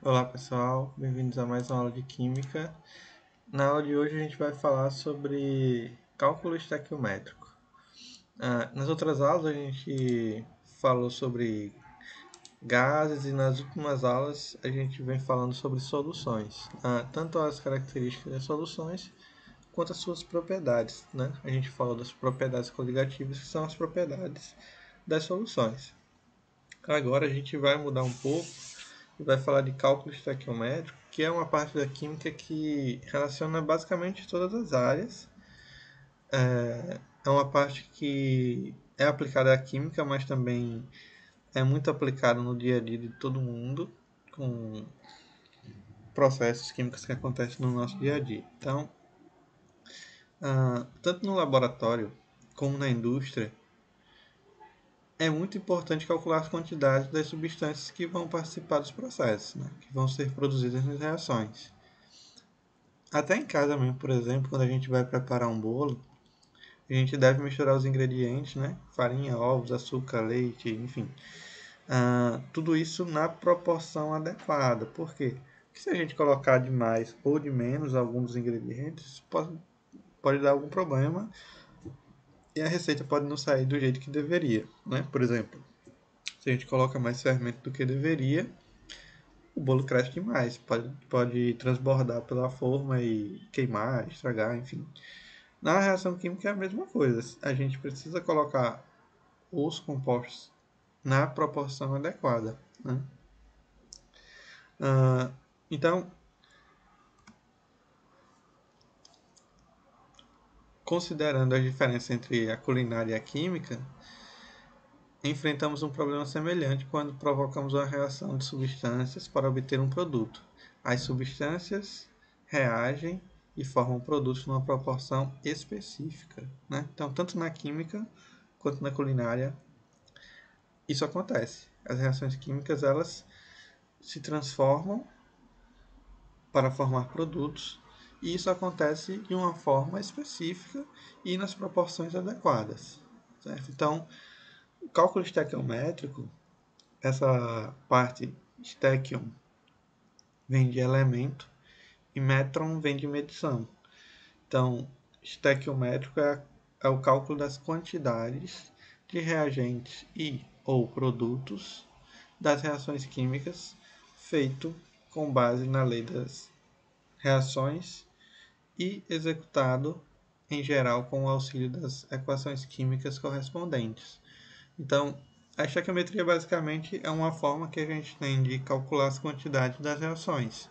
Olá pessoal, bem-vindos a mais uma aula de Química. Na aula de hoje a gente vai falar sobre cálculo estequiométrico. Nas outras aulas a gente falou sobre gases e nas últimas aulas a gente vem falando sobre soluções, tanto as características das soluções quanto as suas propriedades, né? A gente falou das propriedades coligativas, que são as propriedades das soluções. Agora a gente vai mudar um pouco e vai falar de cálculo estequiométrico, que é uma parte da química que relaciona basicamente todas as áreas. É uma parte que é aplicada à química, mas também é muito aplicada no dia a dia de todo mundo, com processos químicos que acontecem no nosso dia a dia. Então, tanto no laboratório como na indústria, é muito importante calcular as quantidades das substâncias que vão participar dos processos, né, que vão ser produzidas nas reações. Até em casa mesmo, por exemplo, quando a gente vai preparar um bolo, a gente deve misturar os ingredientes, né? Farinha, ovos, açúcar, leite, enfim. Tudo isso na proporção adequada. Por quê? Porque se a gente colocar de mais ou de menos alguns dos ingredientes, pode dar algum problema e a receita pode não sair do jeito que deveria, né? Por exemplo, se a gente coloca mais fermento do que deveria, o bolo cresce demais, pode transbordar pela forma e queimar, estragar, enfim. Na reação química é a mesma coisa. A gente precisa colocar os compostos na proporção adequada, né? Ah, então, considerando a diferença entre a culinária e a química, enfrentamos um problema semelhante quando provocamos uma reação de substâncias para obter um produto. As substâncias reagem e formam produtos numa proporção específica, né? Então, tanto na química quanto na culinária, isso acontece. As reações químicas, elas se transformam para formar produtos, e isso acontece de uma forma específica e nas proporções adequadas. Certo? Então, o cálculo estequiométrico, essa parte stechion vem de elemento e metron vem de medição. Então, estequiométrico é o cálculo das quantidades de reagentes e ou produtos das reações químicas feito com base na lei das reações e executado, em geral, com o auxílio das equações químicas correspondentes. Então, a estequiometria basicamente é uma forma que a gente tem de calcular as quantidades das reações,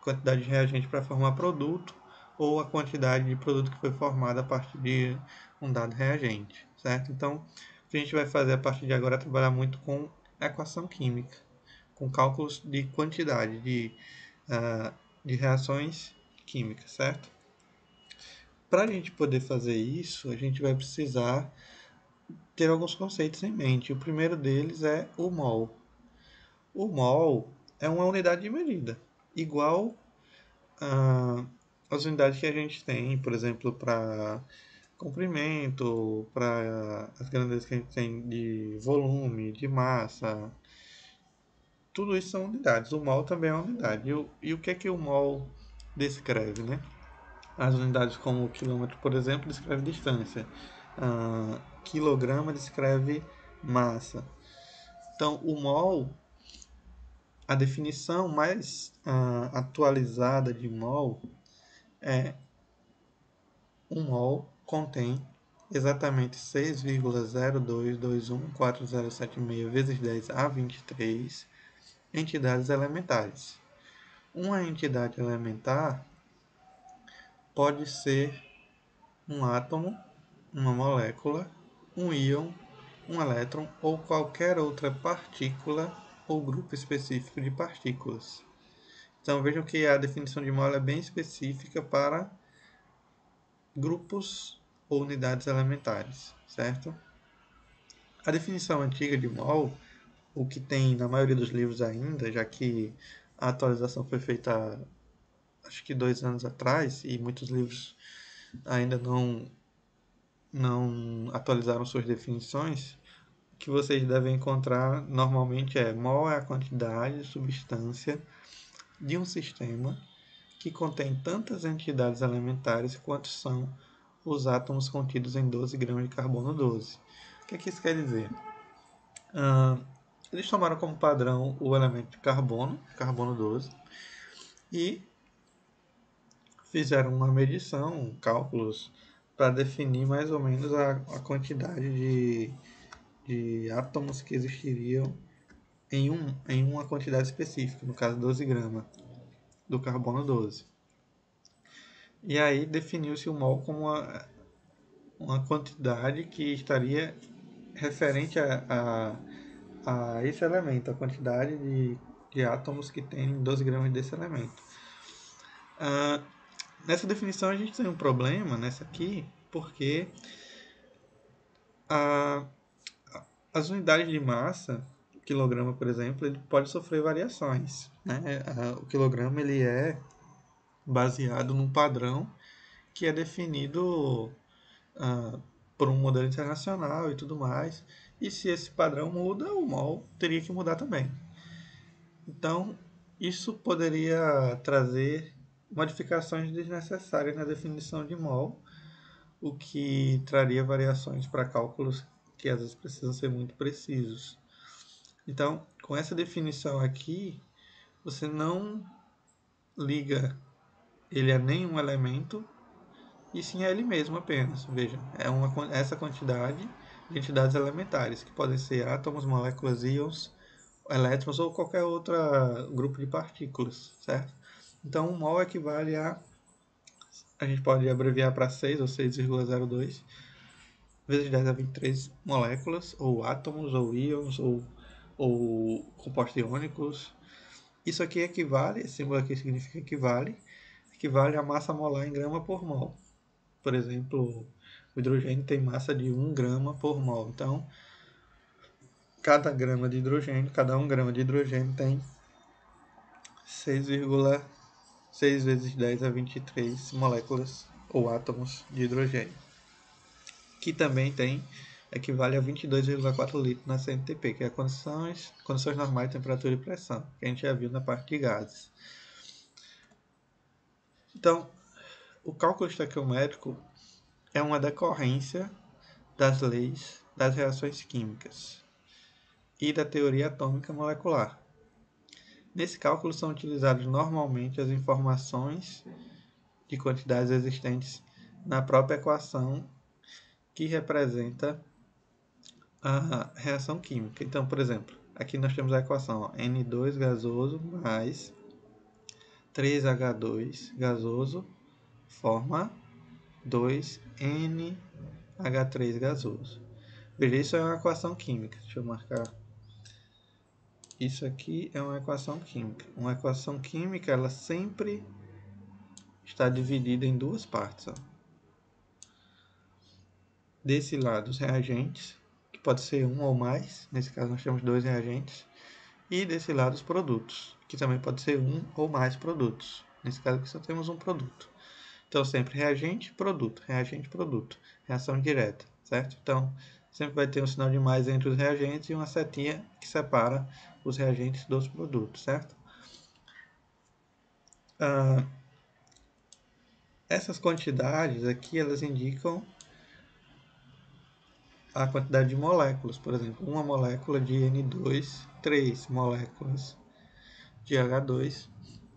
quantidade de reagente para formar produto ou a quantidade de produto que foi formado a partir de um dado reagente, certo? Então, o que a gente vai fazer a partir de agora é trabalhar muito com equação química, com cálculos de quantidade de reações químicas, certo? Para a gente poder fazer isso, a gente vai precisar ter alguns conceitos em mente. O primeiro deles é o mol. O mol é uma unidade de medida, igual às unidades que a gente tem, por exemplo, para comprimento, para as grandezas que a gente tem de volume, de massa. Tudo isso são unidades. O mol também é uma unidade. E o que é que o mol descreve, né? As unidades como o quilômetro, por exemplo, descreve distância. Quilograma descreve massa. Então, o mol, a definição mais atualizada de mol é um mol contém exatamente 6,02214076 vezes 10 a 23 entidades elementares. Uma entidade elementar pode ser um átomo, uma molécula, um íon, um elétron ou qualquer outra partícula ou grupo específico de partículas. Então vejam que a definição de mol é bem específica para grupos ou unidades elementares, certo? A definição antiga de mol, o que tem na maioria dos livros ainda, já que a atualização foi feita acho que 2 anos atrás e muitos livros ainda não atualizaram suas definições. que vocês devem encontrar normalmente é: mol é a quantidade de substância de um sistema que contém tantas entidades elementares quanto são os átomos contidos em 12 gramas de carbono 12. O que isso quer dizer? Eles tomaram como padrão o elemento de carbono, carbono 12, e fizeram uma medição, cálculos, para definir mais ou menos a quantidade de átomos que existiriam em uma quantidade específica, no caso 12 gramas do carbono 12. E aí definiu-se o mol como uma quantidade que estaria referente a esse elemento, a quantidade de átomos que tem 12 gramas desse elemento. Nessa definição a gente tem um problema, nessa aqui, porque as unidades de massa, o quilograma, por exemplo, ele pode sofrer variações. Né? O quilograma ele é baseado num padrão que é definido por um modelo internacional e tudo mais. E se esse padrão muda, o mol teria que mudar também. Então, isso poderia trazer modificações desnecessárias na definição de mol, o que traria variações para cálculos que às vezes precisam ser muito precisos. Então, com essa definição aqui, você não liga ele a nenhum elemento, e sim a ele mesmo apenas. Veja, essa quantidade de entidades elementares, que podem ser átomos, moléculas, íons, elétrons ou qualquer outro grupo de partículas, certo? Então, o mol equivale a gente pode abreviar para 6 ou 6,02 vezes 10 a 23 moléculas, ou átomos, ou íons, ou compostos iônicos. Isso aqui equivale, esse símbolo aqui significa equivale à massa molar em grama por mol. Por exemplo, o hidrogênio tem massa de 1 grama por mol. Então, cada 1 grama de hidrogênio tem 6,6 vezes 10 a 23 moléculas ou átomos de hidrogênio, que também equivale a 22,4 litros na CNTP, que é condições normais de temperatura e pressão, que a gente já viu na parte de gases. Então, o cálculo estequiométrico é uma decorrência das leis das reações químicas e da teoria atômica molecular. Nesse cálculo são utilizadas normalmente as informações de quantidades existentes na própria equação que representa a reação química. Então, por exemplo, aqui nós temos a equação N2 gasoso mais 3H2 gasoso forma 2NH3 gasoso. Veja, isso é uma equação química. Deixa eu marcar. Isso aqui é uma equação química. Uma equação química, ela sempre está dividida em duas partes. Ó. Desse lado, os reagentes, que pode ser um ou mais. Nesse caso, nós temos 2 reagentes. E desse lado, os produtos, que também pode ser um ou mais produtos. Nesse caso aqui, só temos um produto. Então, sempre reagente, produto, reação direta, certo? Então, sempre vai ter um sinal de mais entre os reagentes e uma setinha que separa os reagentes dos produtos, certo? Essas quantidades aqui, elas indicam a quantidade de moléculas. Por exemplo, uma molécula de N2, 3 moléculas de H2,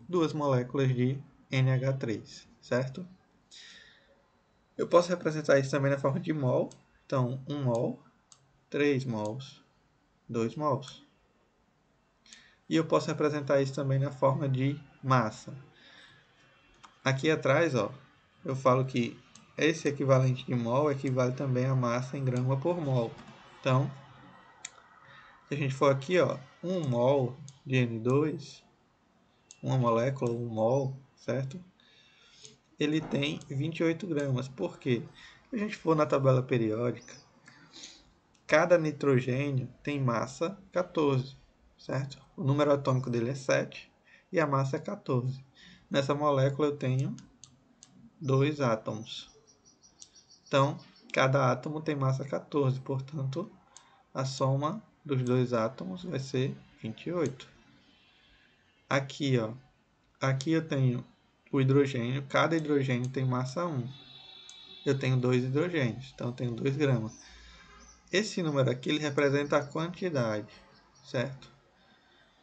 2 moléculas de NH3, certo? Eu posso representar isso também na forma de mol. Então, 1 mol, 3 mols, 2 mols. E eu posso representar isso também na forma de massa. Aqui atrás, ó, eu falo que esse equivalente de mol equivale também a massa em grama por mol. Então, se a gente for aqui, ó, 1 mol de N2, uma molécula, 1 mol, certo? Ele tem 28 gramas. Por quê? Se a gente for na tabela periódica, cada nitrogênio tem massa 14, certo? O número atômico dele é 7 e a massa é 14. Nessa molécula eu tenho 2 átomos. Então, cada átomo tem massa 14, portanto, a soma dos dois átomos vai ser 28. Aqui, ó, aqui eu tenho o hidrogênio, cada hidrogênio tem massa 1. Eu tenho 2 hidrogênios, então eu tenho 2 gramas. Esse número aqui ele representa a quantidade, certo?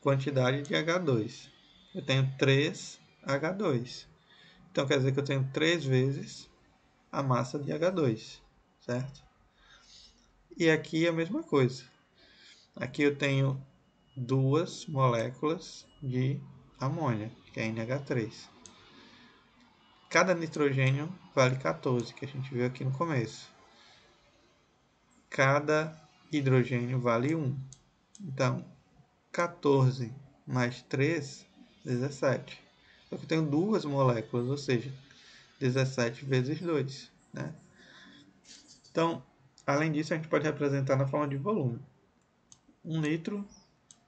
Quantidade de H2. Eu tenho 3 H2. Então quer dizer que eu tenho 3 vezes a massa de H2, certo? E aqui é a mesma coisa. Aqui eu tenho 2 moléculas de amônia, que é NH3. Cada nitrogênio vale 14, que a gente viu aqui no começo. Cada hidrogênio vale 1. Então, 14 mais 3, 17. Só que eu tenho 2 moléculas, ou seja, 17 vezes 2. Né? Então, além disso, a gente pode representar na forma de volume. 1 litro,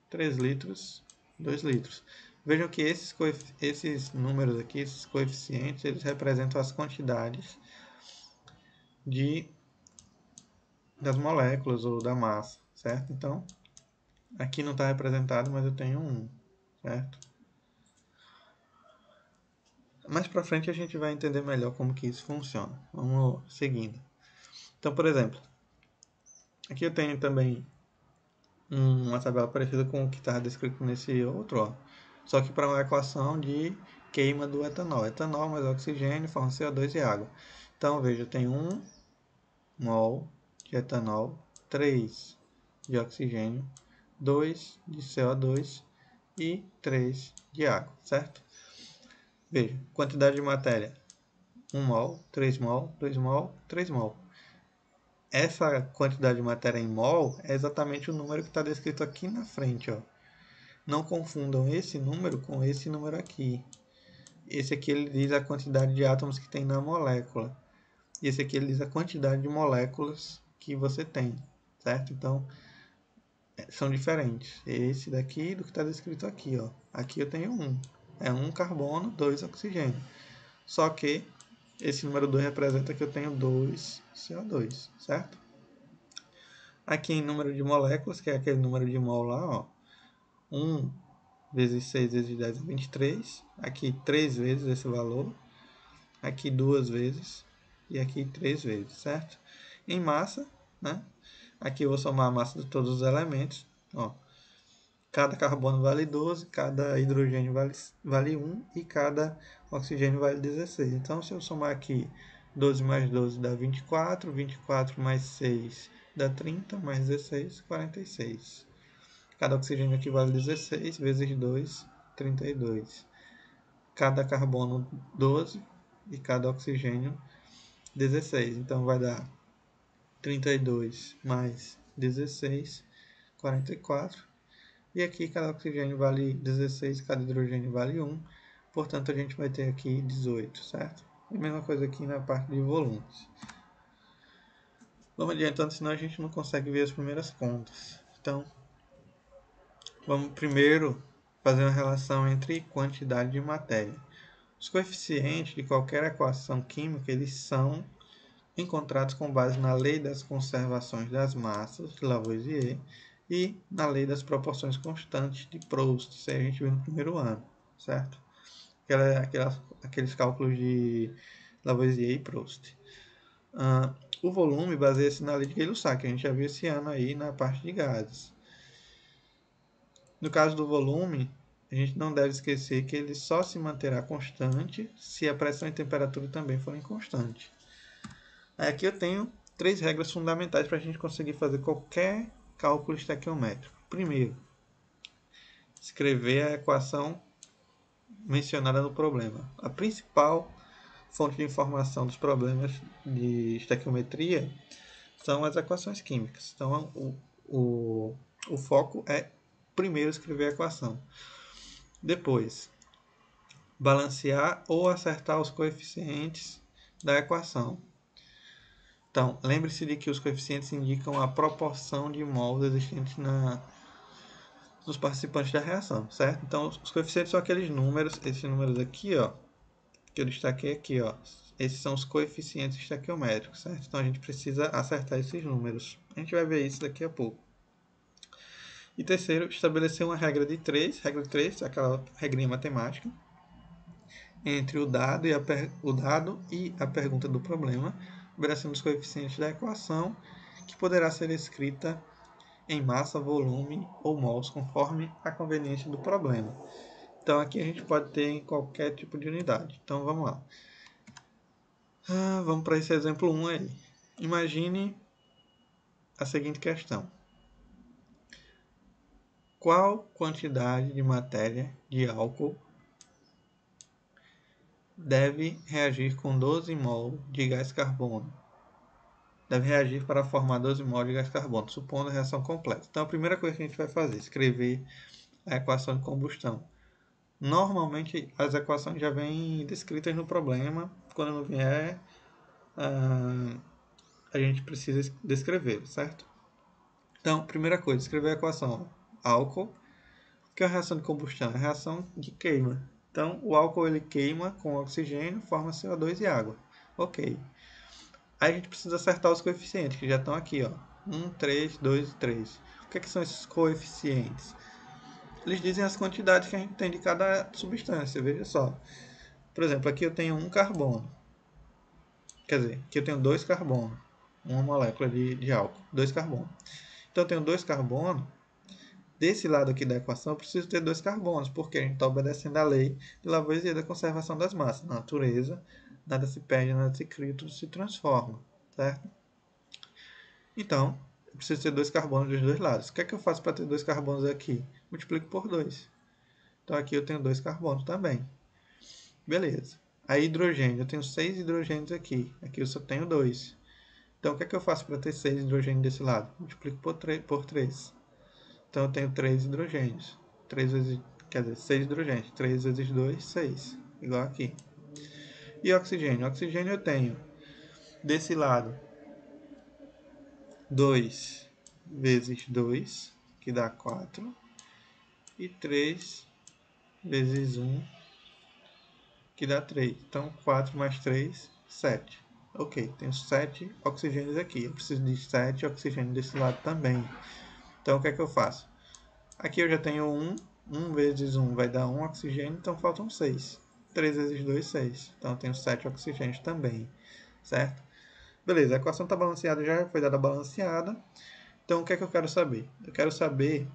3 litros, 2 litros. Vejam que esses números aqui, esses coeficientes, eles representam as quantidades das moléculas ou da massa, certo? Então, aqui não está representado, mas eu tenho 1, certo? Mais para frente a gente vai entender melhor como que isso funciona. Vamos seguindo. Então, por exemplo, aqui eu tenho também uma tabela parecida com o que estava descrito nesse outro, ó. Só que para uma equação de queima do etanol. Etanol mais oxigênio forma CO2 e água. Então, veja, eu tenho 1 mol de etanol, 3 de oxigênio, 2 de CO2 e 3 de água, certo? Veja, quantidade de matéria, 1 mol, 3 mol, 2 mol, 3 mol. Essa quantidade de matéria em mol é exatamente o número que está descrito aqui na frente, ó. Não confundam esse número com esse número aqui. Esse aqui ele diz a quantidade de átomos que tem na molécula. E esse aqui ele diz a quantidade de moléculas que você tem, certo? Então, são diferentes. Esse daqui do que está descrito aqui, ó. Aqui eu tenho 1. É 1 carbono, 2 oxigênio. Só que esse número 2 representa que eu tenho 2 CO2, certo? Aqui em número de moléculas, que é aquele número de mol lá, ó. 1 vezes 6 vezes 10 é 23. Aqui 3 vezes esse valor. Aqui 2 vezes. E aqui 3 vezes, certo? Em massa, né? Aqui eu vou somar a massa de todos os elementos. Ó. Cada carbono vale 12, cada hidrogênio vale 1 e cada oxigênio vale 16. Então, se eu somar aqui 12 mais 12 dá 24, 24 mais 6 dá 30, mais 16, 46. Cada oxigênio aqui vale 16 vezes 2, 32. Cada carbono 12 e cada oxigênio 16. Então vai dar 32 mais 16, 44. E aqui cada oxigênio vale 16, cada hidrogênio vale 1. Portanto, a gente vai ter aqui 18, certo? A mesma coisa aqui na parte de volumes. Vamos adiantando, senão a gente não consegue ver as primeiras contas. Então, vamos primeiro fazer uma relação entre quantidade de matéria. Os coeficientes de qualquer equação química, eles são encontrados com base na lei das conservações das massas, de Lavoisier, e na lei das proporções constantes de Proust, isso aí a gente viu no primeiro ano, certo? Aqueles cálculos de Lavoisier e Proust. O volume baseia-se na lei de Gay-Lussac, que a gente já viu esse ano aí na parte de gases. No caso do volume, a gente não deve esquecer que ele só se manterá constante se a pressão e a temperatura também forem constantes. Aqui eu tenho 3 regras fundamentais para a gente conseguir fazer qualquer cálculo estequiométrico. Primeiro, escrever a equação mencionada no problema. A principal fonte de informação dos problemas de estequiometria são as equações químicas. Então, o foco é primeiro escrever a equação. Depois, balancear ou acertar os coeficientes da equação. Então, lembre-se de que os coeficientes indicam a proporção de mols existentes nos participantes da reação, certo? Então, os coeficientes são aqueles números, esses números aqui, ó, que eu destaquei aqui, ó. Esses são os coeficientes estequiométricos, certo? Então, a gente precisa acertar esses números. A gente vai ver isso daqui a pouco. E terceiro, estabelecer uma regra de 3, regra de 3, aquela regrinha matemática, entre o dado e a pergunta do problema, obedecendo os coeficientes da equação, que poderá ser escrita em massa, volume ou mols, conforme a conveniência do problema. Então aqui a gente pode ter em qualquer tipo de unidade. Então vamos lá. Vamos para esse exemplo 1 aí. Imagine a seguinte questão. Qual quantidade de matéria de álcool deve reagir com 12 mol de gás carbono? Deve reagir para formar 12 mol de gás carbono, supondo a reação completa. Então a primeira coisa que a gente vai fazer é escrever a equação de combustão. Normalmente as equações já vêm descritas no problema. Quando não vier, a gente precisa descrever, certo? Então, primeira coisa, escrever a equação. Álcool, que é a reação de combustão? É a reação de queima. Então, o álcool ele queima com oxigênio, forma CO2 e água. Ok. Aí a gente precisa acertar os coeficientes, que já estão aqui, ó. 1, 3, 2 e 3. O que são esses coeficientes? Eles dizem as quantidades que a gente tem de cada substância, veja só. Por exemplo, aqui eu tenho um carbono. Quer dizer, aqui eu tenho 2 carbonos. Uma molécula de álcool. 2 carbonos. Então eu tenho 2 carbonos. Desse lado aqui da equação eu preciso ter 2 carbonos, porque a gente está obedecendo a lei de Lavoisier da conservação das massas. Na natureza, nada se perde, nada se cria, tudo se transforma. Certo? Então, eu preciso ter 2 carbonos dos dois lados. O que é que eu faço para ter 2 carbonos aqui? Multiplico por 2. Então aqui eu tenho 2 carbonos também. Beleza. Aí hidrogênio, eu tenho 6 hidrogênios aqui. Aqui eu só tenho 2. Então o que é que eu faço para ter 6 hidrogênios desse lado? Multiplico por 3. Então eu tenho 3 hidrogênios. 3 vezes, quer dizer, 6 hidrogênios. 3 vezes 2, 6. Igual aqui. E oxigênio? Oxigênio eu tenho desse lado 2 vezes 2, que dá 4. E 3 vezes 1, que dá 3. Então 4 mais 3, 7. Ok, tenho 7 oxigênios aqui. Eu preciso de 7 oxigênios desse lado também. Então o que é que eu faço? Aqui eu já tenho 1. 1 vezes 1 vai dar 1 oxigênio, então faltam 6. 3 vezes 2, 6. Então eu tenho 7 oxigênios também. Certo? Beleza, a equação está balanceada, já foi dada balanceada. Então o que é que eu quero saber? Eu quero saber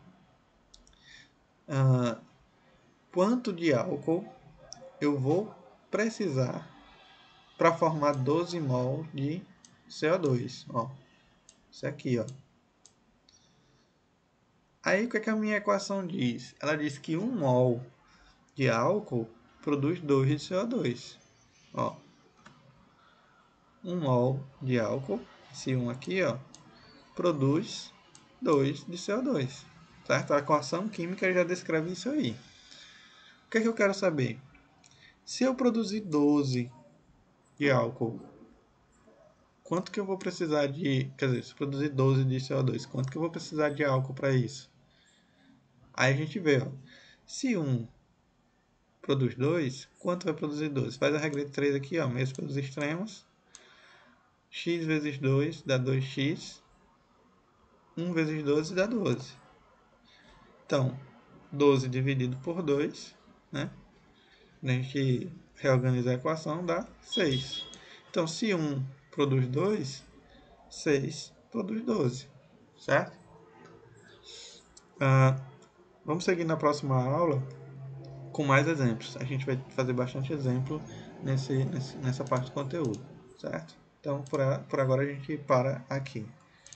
quanto de álcool eu vou precisar para formar 12 mol de CO2. Ó, isso aqui, ó. Aí o que é que a minha equação diz? Ela diz que 1 mol de álcool produz 2 de CO2. Ó, 1 mol de álcool, esse 1 aqui, ó, produz 2 de CO2. Certo? A equação química já descreve isso aí. O que é que eu quero saber? Se eu produzir 12 de álcool, quanto que eu vou precisar de... Quer dizer, se eu produzir 12 de CO2, quanto que eu vou precisar de álcool para isso? Aí a gente vê, ó, se 1 produz 2, quanto vai produzir 12? Faz a regra de 3 aqui, ó, mesmo pelos extremos. X vezes 2 dá 2x. 1 vezes 12 dá 12. Então, 12 dividido por 2, né? A gente reorganizar a equação, dá 6. Então, se 1 produz 2, 6 produz 12, certo? Vamos seguir na próxima aula com mais exemplos. A gente vai fazer bastante exemplo nessa parte do conteúdo, certo? Então, por agora a gente para aqui.